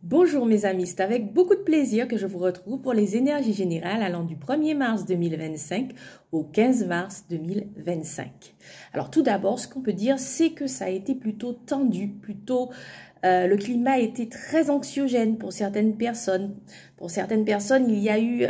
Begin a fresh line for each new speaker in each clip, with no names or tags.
Bonjour mes amis, c'est avec beaucoup de plaisir que je vous retrouve pour les énergies générales allant du 1er mars 2025 au 15 mars 2025. Alors tout d'abord, ce qu'on peut dire, c'est que ça a été plutôt tendu, le climat a été très anxiogène pour certaines personnes. Pour certaines personnes, il y a eu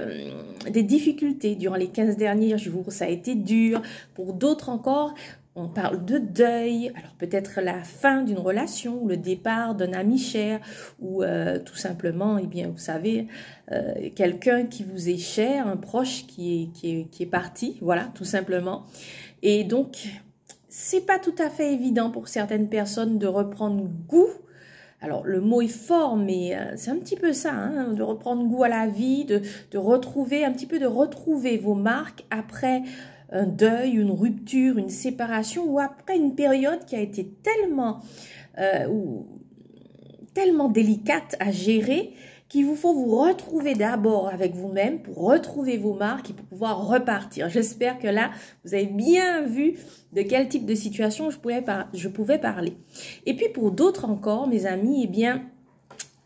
des difficultés durant les 15 derniers jours, ça a été dur. Pour d'autres encore, on parle de deuil, alors peut-être la fin d'une relation, le départ d'un ami cher, ou tout simplement, eh bien, vous savez, quelqu'un qui vous est cher, un proche qui est parti, voilà, tout simplement. Et donc, c'est pas tout à fait évident pour certaines personnes de reprendre goût. Alors, le mot est fort, mais c'est un petit peu ça, hein, de reprendre goût à la vie, de retrouver, un petit peu de retrouver vos marques après un deuil, une rupture, une séparation, ou après une période qui a été tellement délicate à gérer qu'il vous faut vous retrouver d'abord avec vous-même pour retrouver vos marques et pour pouvoir repartir. J'espère que là, vous avez bien vu de quel type de situation je pouvais parler. Et puis pour d'autres encore, mes amis, eh bien,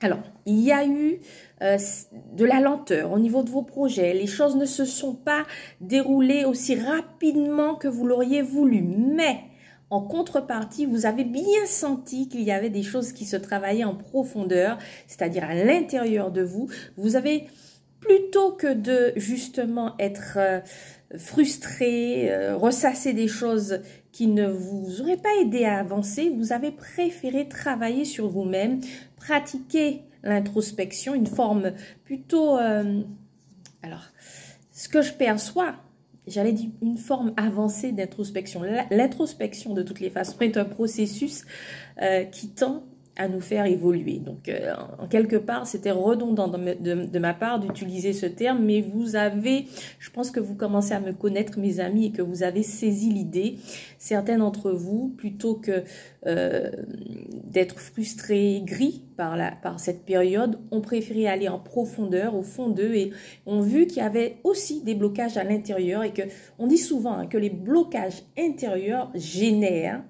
alors, il y a eu de la lenteur au niveau de vos projets. Les choses ne se sont pas déroulées aussi rapidement que vous l'auriez voulu. Mais, en contrepartie, vous avez bien senti qu'il y avait des choses qui se travaillaient en profondeur, c'est-à-dire à l'intérieur de vous. Vous avez, plutôt que de justement être frustré, ressasser des choses qui ne vous auraient pas aidé à avancer, vous avez préféré travailler sur vous-même, pratiquer l'introspection, une forme plutôt... alors, ce que je perçois, j'allais dire une forme avancée d'introspection. L'introspection, de toutes les façons, est un processus qui tend à nous faire évoluer. Donc, en quelque part, c'était redondant de ma part d'utiliser ce terme, mais vous avez, je pense que vous commencez à me connaître, mes amis, et que vous avez saisi l'idée. Certains d'entre vous, plutôt que d'être frustrés, gris par cette période, ont préféré aller en profondeur, au fond d'eux, et ont vu qu'il y avait aussi des blocages à l'intérieur, et que on dit souvent que les blocages intérieurs génèrent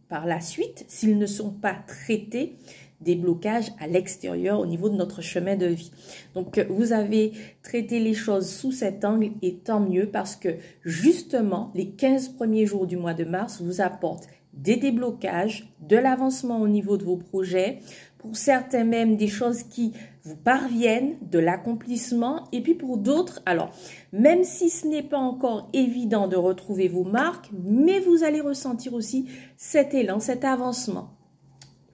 par la suite, s'ils ne sont pas traités, des blocages à l'extérieur au niveau de notre chemin de vie. Donc, vous avez traité les choses sous cet angle et tant mieux parce que justement, les 15 premiers jours du mois de mars vous apportent des déblocages, de l'avancement au niveau de vos projets, pour certains même des choses qui vous parviennent, de l'accomplissement, et puis pour d'autres, alors, même si ce n'est pas encore évident de retrouver vos marques, mais vous allez ressentir aussi cet élan, cet avancement.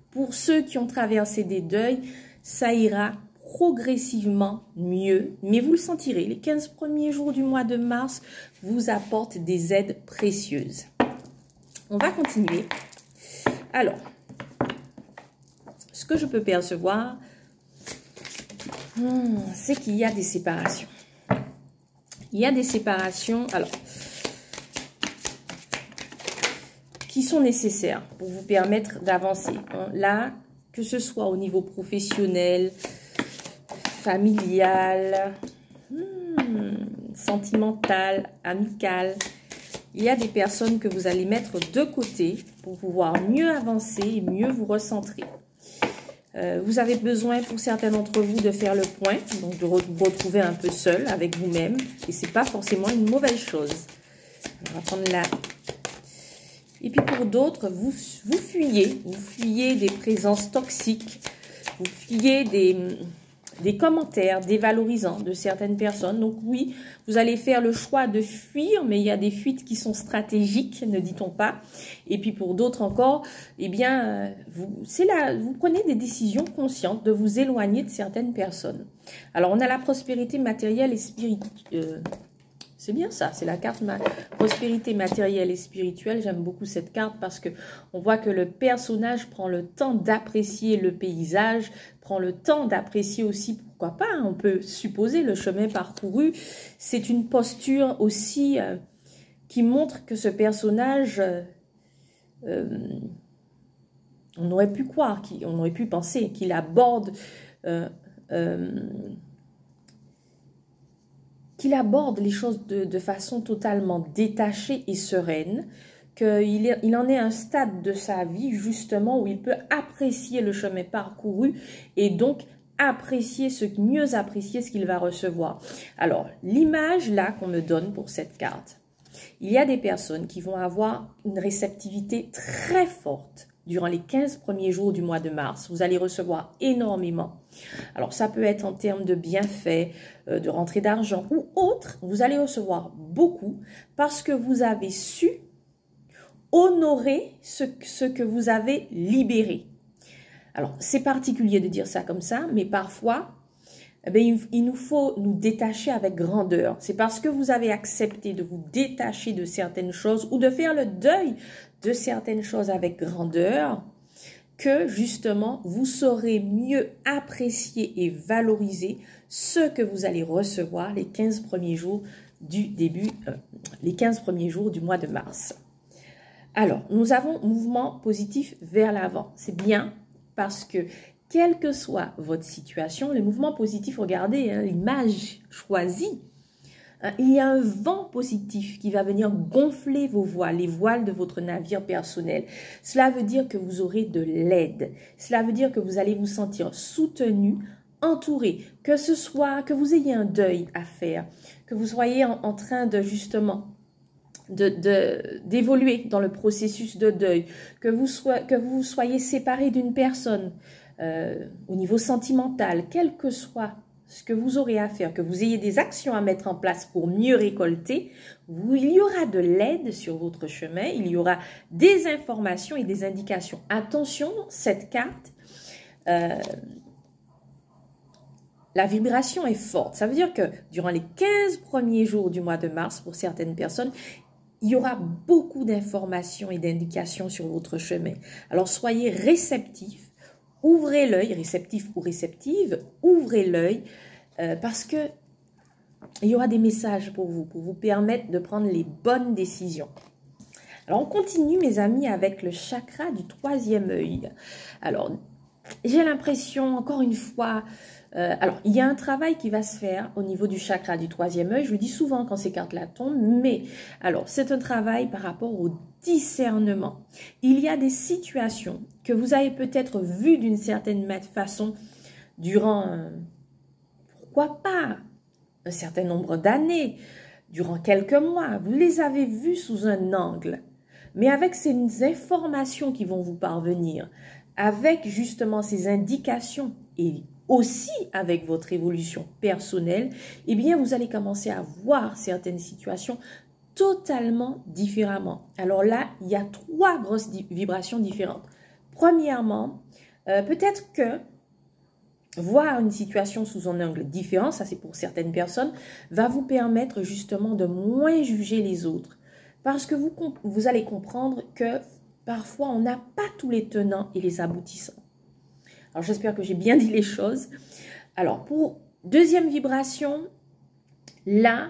Pour ceux qui ont traversé des deuils, ça ira progressivement mieux, mais vous le sentirez, les 15 premiers jours du mois de mars vous apportent des aides précieuses. On va continuer. Alors, ce que je peux percevoir, c'est qu'il y a des séparations. Il y a des séparations, alors, qui sont nécessaires pour vous permettre d'avancer. Là, que ce soit au niveau professionnel, familial, sentimental, amical, il y a des personnes que vous allez mettre de côté pour pouvoir mieux avancer et mieux vous recentrer. Vous avez besoin, pour certains d'entre vous, de faire le point, donc de vous retrouver un peu seul avec vous-même. Et ce n'est pas forcément une mauvaise chose. On va prendre là. Et puis pour d'autres, vous fuyez des présences toxiques, vous fuyez des commentaires dévalorisants de certaines personnes. Donc oui, vous allez faire le choix de fuir, mais il y a des fuites qui sont stratégiques, ne dit-on pas. Et puis pour d'autres encore, eh bien, vous prenez des décisions conscientes de vous éloigner de certaines personnes. Alors on a la prospérité matérielle et spirituelle. C'est bien ça, c'est la carte prospérité matérielle et spirituelle. J'aime beaucoup cette carte parce que on voit que le personnage prend le temps d'apprécier le paysage, prend le temps d'apprécier aussi, pourquoi pas, on peut supposer le chemin parcouru. C'est une posture aussi qui montre que ce personnage, on aurait pu croire, on aurait pu penser qu'il aborde... qu'il aborde les choses de façon totalement détachée et sereine, qu'il en est un stade de sa vie justement où il peut apprécier le chemin parcouru et donc mieux apprécier ce qu'il va recevoir. Alors, l'image là qu'on me donne pour cette carte, il y a des personnes qui vont avoir une réceptivité très forte durant les 15 premiers jours du mois de mars. Vous allez recevoir énormément. Alors, ça peut être en termes de bienfaits, de rentrée d'argent ou autre. Vous allez recevoir beaucoup parce que vous avez su honorer ce que vous avez libéré. Alors, c'est particulier de dire ça comme ça, mais parfois, eh bien, il nous faut nous détacher avec grandeur. C'est parce que vous avez accepté de vous détacher de certaines choses ou de faire le deuil de certaines choses avec grandeur que, justement, vous saurez mieux apprécier et valoriser ce que vous allez recevoir les 15 premiers jours les 15 premiers jours du mois de mars. Alors, nous avons mouvement positif vers l'avant. C'est bien parce que quelle que soit votre situation, le mouvement positif, regardez l'image choisie, il y a un vent positif qui va venir gonfler vos voiles, les voiles de votre navire personnel. Cela veut dire que vous aurez de l'aide. Cela veut dire que vous allez vous sentir soutenu, entouré, que vous ayez un deuil à faire, que vous soyez en train de justement d'évoluer dans le processus de deuil, que vous soyez séparé d'une personne, au niveau sentimental, quel que soit ce que vous aurez à faire, que vous ayez des actions à mettre en place pour mieux récolter, il y aura de l'aide sur votre chemin, il y aura des informations et des indications. Attention, cette carte, la vibration est forte. Ça veut dire que durant les 15 premiers jours du mois de mars, pour certaines personnes, il y aura beaucoup d'informations et d'indications sur votre chemin. Alors, soyez réceptifs. Ouvrez l'œil, réceptif ou réceptive, ouvrez l'œil parce que il y aura des messages pour vous permettre de prendre les bonnes décisions. Alors, on continue, mes amis, avec le chakra du troisième œil. Alors, j'ai l'impression, encore une fois, alors, il y a un travail qui va se faire au niveau du chakra du troisième œil. Je le dis souvent quand ces cartes-là tombent, mais alors, c'est un travail par rapport au discernement. Il y a des situations que vous avez peut-être vues d'une certaine façon durant, pourquoi pas, un certain nombre d'années, durant quelques mois. Vous les avez vues sous un angle. Mais avec ces informations qui vont vous parvenir, avec justement ces indications et aussi avec votre évolution personnelle, eh bien, vous allez commencer à voir certaines situations totalement différemment. Alors là, il y a 3 grosses vibrations différentes. Premièrement, peut-être que voir une situation sous un angle différent, ça c'est pour certaines personnes, va vous permettre justement de moins juger les autres. Parce que vous allez comprendre que parfois on n'a pas tous les tenants et les aboutissants. Alors, j'espère que j'ai bien dit les choses. Alors, pour deuxième vibration, là,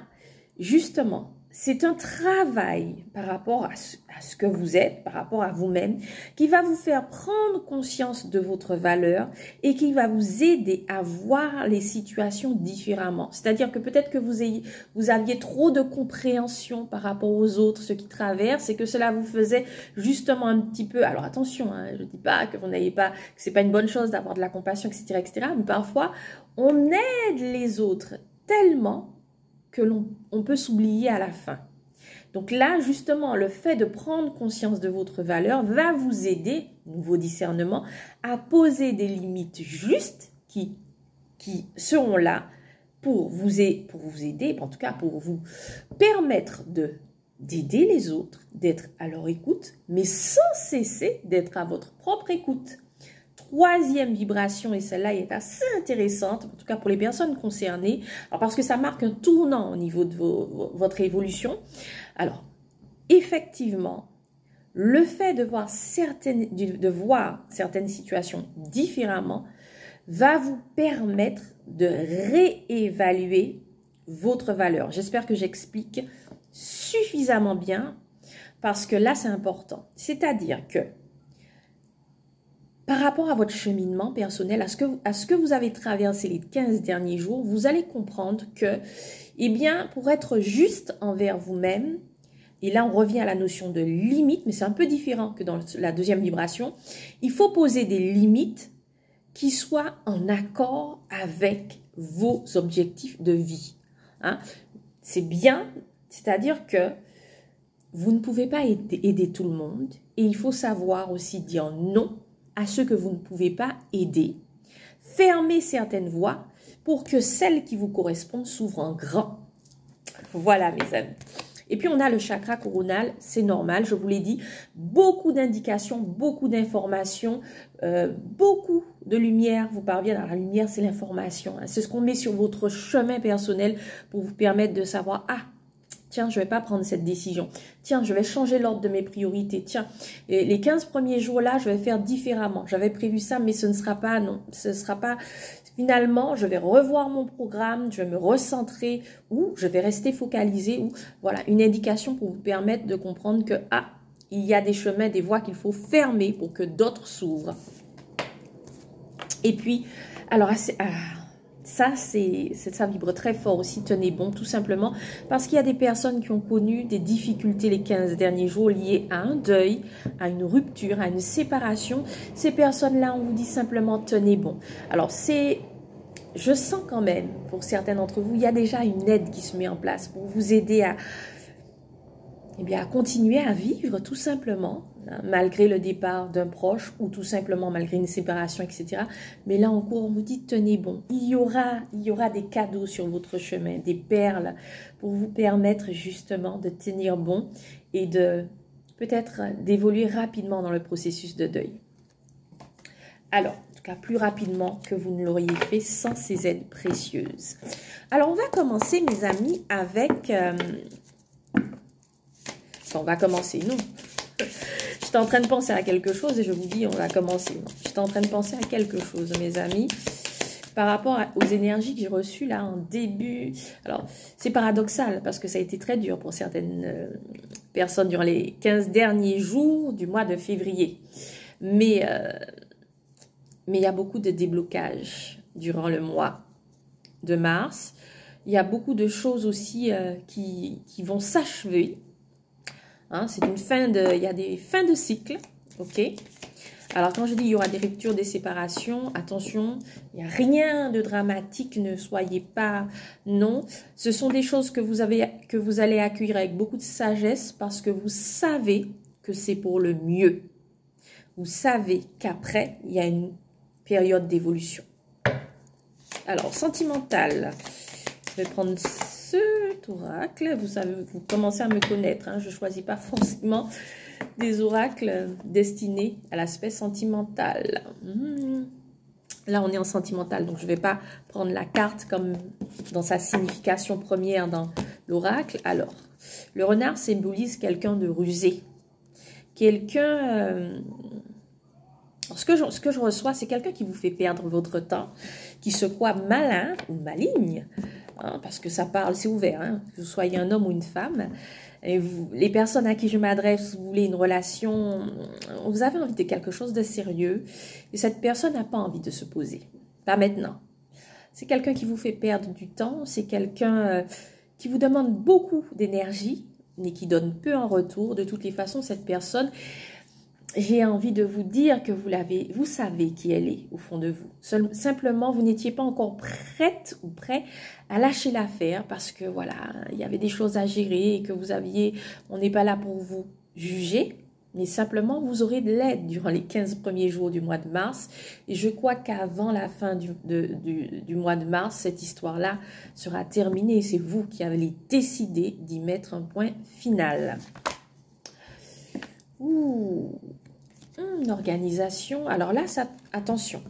justement, c'est un travail par rapport à ce que vous êtes, par rapport à vous-même, qui va vous faire prendre conscience de votre valeur et qui va vous aider à voir les situations différemment. C'est-à-dire que peut-être que vous aviez trop de compréhension par rapport aux autres, ce qui traversent, et que cela vous faisait justement un petit peu... Alors attention, hein, je ne dis pas que vous n'ayez pas, que c'est pas une bonne chose d'avoir de la compassion, etc., etc., mais parfois, on aide les autres tellement que l'on peut s'oublier à la fin. Donc là, justement, le fait de prendre conscience de votre valeur va vous aider, nouveau discernement, à poser des limites justes qui seront là pour vous aider, en tout cas pour vous permettre d'aider les autres, d'être à leur écoute, mais sans cesser d'être à votre propre écoute. Troisième vibration, et celle-là est assez intéressante, en tout cas pour les personnes concernées, alors parce que ça marque un tournant au niveau de votre évolution. Alors, effectivement, le fait de voir certaines situations différemment va vous permettre de réévaluer votre valeur. J'espère que j'explique suffisamment bien, parce que là, c'est important. C'est-à-dire que par rapport à votre cheminement personnel, à ce que vous avez traversé les 15 derniers jours, vous allez comprendre que, eh bien, pour être juste envers vous-même, et là on revient à la notion de limite, mais c'est un peu différent que dans la deuxième vibration, il faut poser des limites qui soit en accord avec vos objectifs de vie. Hein? C'est bien, c'est-à-dire que vous ne pouvez pas aider tout le monde et il faut savoir aussi dire non à ceux que vous ne pouvez pas aider. Fermer certaines voies pour que celles qui vous correspondent s'ouvrent en grand. Voilà mes amis. Et puis on a le chakra coronal, c'est normal, je vous l'ai dit, beaucoup d'indications, beaucoup d'informations, beaucoup de lumière vous parvient. Alors la lumière, c'est l'information, hein. C'est ce qu'on met sur votre chemin personnel pour vous permettre de savoir, ah, tiens, je ne vais pas prendre cette décision. Tiens, je vais changer l'ordre de mes priorités. Tiens, et les 15 premiers jours-là, je vais faire différemment. J'avais prévu ça, mais ce ne sera pas, non, ce ne sera pas... Finalement, je vais revoir mon programme, je vais me recentrer ou je vais rester focalisé ou voilà, une indication pour vous permettre de comprendre que, ah, il y a des chemins, des voies qu'il faut fermer pour que d'autres s'ouvrent. Et puis, alors, ça vibre très fort aussi, tenez bon, tout simplement, parce qu'il y a des personnes qui ont connu des difficultés les 15 derniers jours liées à un deuil, à une rupture, à une séparation. Ces personnes-là, on vous dit simplement, tenez bon. Alors, je sens quand même, pour certains d'entre vous, il y a déjà une aide qui se met en place pour vous aider à continuer à vivre, tout simplement, hein, malgré le départ d'un proche ou tout simplement malgré une séparation, etc. Mais là encore, on vous dit, tenez bon, il y aura des cadeaux sur votre chemin, des perles pour vous permettre justement de tenir bon et de peut-être d'évoluer rapidement dans le processus de deuil. Alors, en tout cas, plus rapidement que vous ne l'auriez fait sans ces aides précieuses. Alors, on va commencer, mes amis, avec... on va commencer, non. J'étais en train de penser à quelque chose et je vous dis, on va commencer. J'étais en train de penser à quelque chose, mes amis, par rapport aux énergies que j'ai reçues là en début. Alors, c'est paradoxal parce que ça a été très dur pour certaines personnes durant les 15 derniers jours du mois de février. Mais il y a beaucoup de déblocages durant le mois de mars. Il y a beaucoup de choses aussi qui vont s'achever. Hein, c'est une fin de, il y a des fins de cycle, ok. Alors quand je dis il y aura des ruptures, des séparations, attention, il n'y a rien de dramatique, ne soyez pas, non. Ce sont des choses que vous allez accueillir avec beaucoup de sagesse parce que vous savez que c'est pour le mieux. Vous savez qu'après, il y a une période d'évolution. Alors, sentimental, je vais prendre cet oracle, vous savez, vous commencez à me connaître, hein, je ne choisis pas forcément des oracles destinés à l'aspect sentimental. Là, on est en sentimental, donc je ne vais pas prendre la carte comme dans sa signification première dans l'oracle. Alors, le renard symbolise quelqu'un de rusé, quelqu'un... ce que je reçois, c'est quelqu'un qui vous fait perdre votre temps, qui se croit malin ou maligne, hein, parce que ça parle, c'est ouvert, hein, que vous soyez un homme ou une femme. Et vous, les personnes à qui je m'adresse, vous voulez une relation, vous avez envie de quelque chose de sérieux, et cette personne n'a pas envie de se poser, pas maintenant. C'est quelqu'un qui vous fait perdre du temps, c'est quelqu'un qui vous demande beaucoup d'énergie, mais qui donne peu en retour. De toutes les façons, cette personne... J'ai envie de vous dire que vous savez qui elle est au fond de vous. Simplement, vous n'étiez pas encore prête ou prêt à lâcher l'affaire parce que voilà, il y avait des choses à gérer et que on n'est pas là pour vous juger, mais simplement vous aurez de l'aide durant les 15 premiers jours du mois de mars. Et je crois qu'avant la fin du mois de mars, cette histoire-là sera terminée. C'est vous qui avez décidé d'y mettre un point final. Ouh, une organisation. Alors là, attention.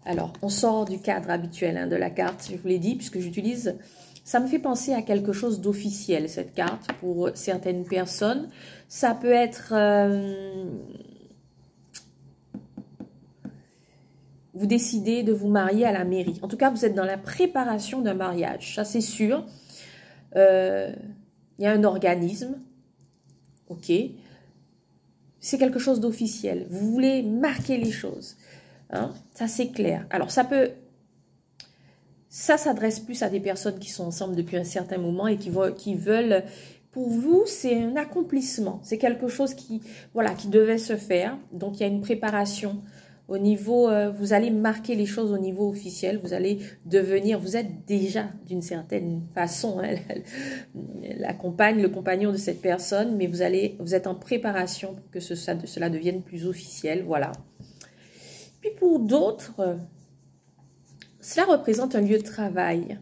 Alors, on sort du cadre habituel hein, de la carte, je vous l'ai dit, puisque j'utilise... Ça me fait penser à quelque chose d'officiel, cette carte, pour certaines personnes. Ça peut être... vous décidez de vous marier à la mairie. En tout cas, vous êtes dans la préparation d'un mariage, ça c'est sûr. Il y a un organisme. Ok, c'est quelque chose d'officiel. Vous voulez marquer les choses. Hein? Ça, c'est clair. Alors, ça s'adresse plus à des personnes qui sont ensemble depuis un certain moment et qui veulent... Pour vous, c'est un accomplissement. C'est quelque chose qui devait se faire. Donc, il y a une préparation. au niveau, vous allez marquer les choses au niveau officiel, vous allez devenir, vous êtes déjà d'une certaine façon hein, la compagne, le compagnon de cette personne, mais vous êtes en préparation pour que cela devienne plus officiel, voilà. Puis pour d'autres, cela représente un lieu de travail.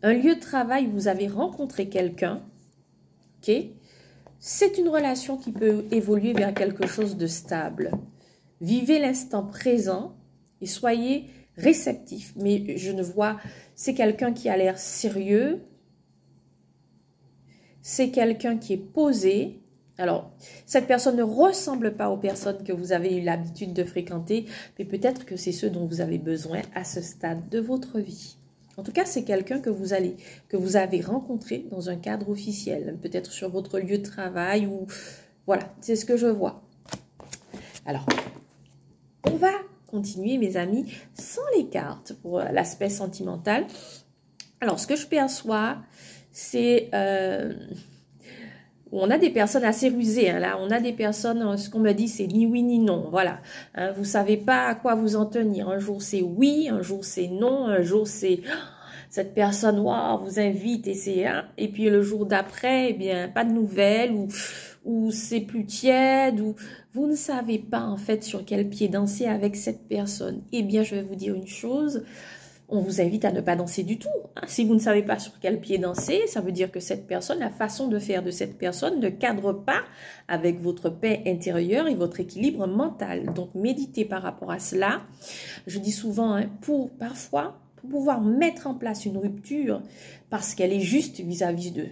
Un lieu de travail où vous avez rencontré quelqu'un, ok? C'est une relation qui peut évoluer vers quelque chose de stable. Vivez l'instant présent et soyez réceptif. Mais je ne vois, c'est quelqu'un qui a l'air sérieux. C'est quelqu'un qui est posé. Alors, cette personne ne ressemble pas aux personnes que vous avez eu l'habitude de fréquenter, mais peut-être que c'est ceux dont vous avez besoin à ce stade de votre vie. En tout cas, c'est quelqu'un que vous avez rencontré dans un cadre officiel, peut-être sur votre lieu de travail ou voilà, c'est ce que je vois. Alors, on va continuer, mes amis, sans les cartes pour l'aspect sentimental. Alors, ce que je perçois, c'est... on a des personnes assez rusées. Hein, là, on a des personnes, ce qu'on me dit, c'est ni oui ni non. Voilà. Hein, vous ne savez pas à quoi vous en tenir. Un jour, c'est oui. Un jour, c'est non. Un jour, c'est... cette personne, waouh, vous invite et c'est... Hein, et puis, le jour d'après, eh bien, pas de nouvelles ou c'est plus tiède ou vous ne savez pas en fait sur quel pied danser avec cette personne. Eh bien, je vais vous dire une chose, on vous invite à ne pas danser du tout. Hein. Si vous ne savez pas sur quel pied danser, ça veut dire que cette personne, la façon de faire de cette personne ne cadre pas avec votre paix intérieure et votre équilibre mental. Donc, méditez par rapport à cela. Je dis souvent, hein, parfois, pour pouvoir mettre en place une rupture, parce qu'elle est juste vis-à-vis de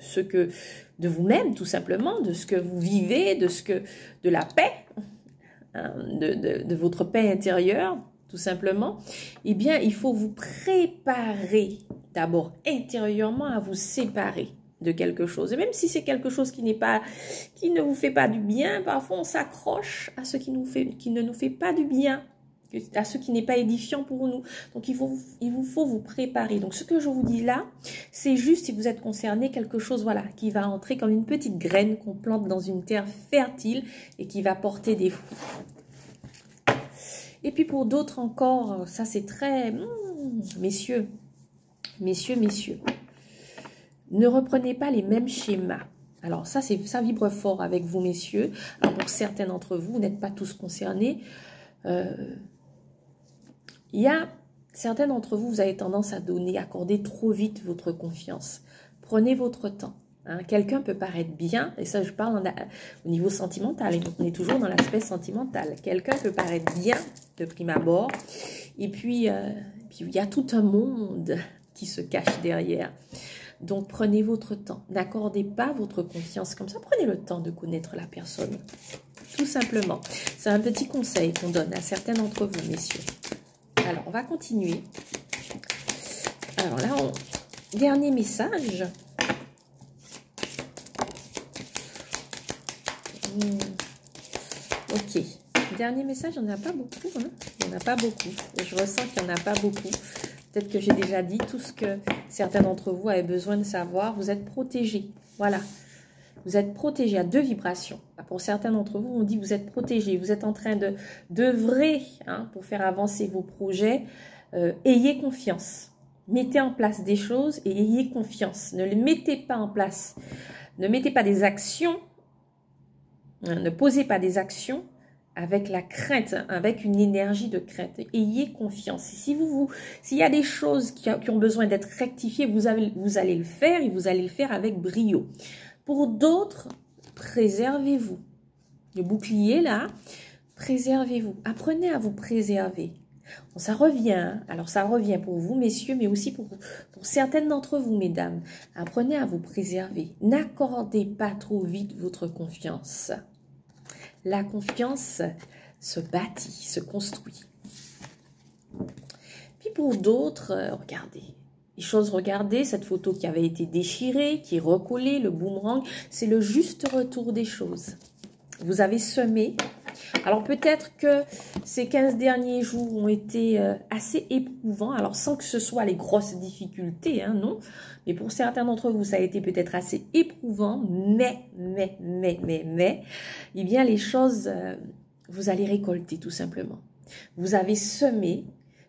ce que, de vous-même, tout simplement, de ce que vous vivez, de la paix, hein, de votre paix intérieure, tout simplement, eh bien, il faut vous préparer d'abord intérieurement à vous séparer de quelque chose. Et même si c'est quelque chose qui ne vous fait pas du bien, parfois on s'accroche à ce qui ne nous fait pas du bien, à ce qui n'est pas édifiant pour nous. Donc, il vous faut vous préparer. Donc, ce que je vous dis là, c'est juste, si vous êtes concerné, quelque chose voilà, qui va entrer comme une petite graine qu'on plante dans une terre fertile et qui va porter des fruits. Et puis, pour d'autres encore, ça c'est très... messieurs, ne reprenez pas les mêmes schémas. Alors, ça vibre fort avec vous, messieurs. Alors, pour certains d'entre vous, vous n'êtes pas tous concernés. Il y a certains d'entre vous, vous avez tendance à accorder trop vite votre confiance. Prenez votre temps. Hein. Quelqu'un peut paraître bien, et ça je parle au niveau sentimental, et donc on est toujours dans l'aspect sentimental. Quelqu'un peut paraître bien de prime abord, et puis il y a tout un monde qui se cache derrière. Donc prenez votre temps. N'accordez pas votre confiance comme ça. Prenez le temps de connaître la personne. Tout simplement. C'est un petit conseil qu'on donne à certains d'entre vous, messieurs. Alors, on va continuer. Alors là, dernier message. Ok. Dernier message, il n'y en a pas beaucoup. Hein. Il n'y en a pas beaucoup. Et je ressens qu'il n'y en a pas beaucoup. Peut-être que j'ai déjà dit tout ce que certains d'entre vous avaient besoin de savoir. Vous êtes protégés. Voilà. Vous êtes protégés à 2 vibrations. Pour certains d'entre vous, on dit que vous êtes protégés. Vous êtes en train d'œuvrer hein, pour faire avancer vos projets. Ayez confiance. Mettez en place des choses et ayez confiance. Ne les mettez pas en place. Ne mettez pas des actions. Ne posez pas des actions avec la crainte, avec une énergie de crainte. Ayez confiance. S'il y a des choses qui ont besoin d'être rectifiées, vous allez le faire et vous allez le faire avec brio. Pour d'autres, préservez-vous. Le bouclier, là, préservez-vous. Apprenez à vous préserver. Bon, ça revient. Alors, ça revient pour vous, messieurs, mais aussi pour certaines d'entre vous, mesdames. Apprenez à vous préserver. N'accordez pas trop vite votre confiance. La confiance se bâtit, se construit. Puis pour d'autres, regardez. Regardez cette photo qui avait été déchirée, qui est recollée, le boomerang, c'est le juste retour des choses. Vous avez semé. Alors peut-être que ces 15 derniers jours ont été assez éprouvants, alors sans que ce soit les grosses difficultés, hein, non. Mais pour certains d'entre vous, ça a été peut-être assez éprouvant, mais, eh bien les choses vous allez récolter tout simplement. Vous avez semé,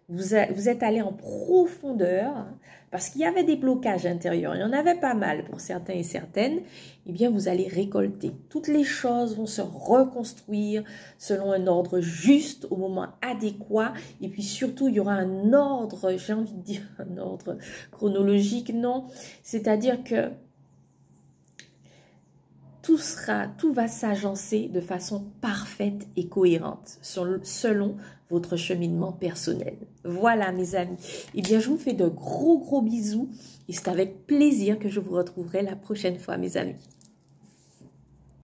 vous êtes allé en profondeur, parce qu'il y avait des blocages intérieurs, il y en avait pas mal pour certains et certaines, eh bien vous allez récolter. Toutes les choses vont se reconstruire selon un ordre juste, au moment adéquat, et puis surtout il y aura un ordre, j'ai envie de dire un ordre chronologique, non, c'est-à-dire que tout va s'agencer de façon parfaite et cohérente selon votre cheminement personnel. Voilà mes amis. Eh bien, je vous fais de gros bisous et c'est avec plaisir que je vous retrouverai la prochaine fois mes amis.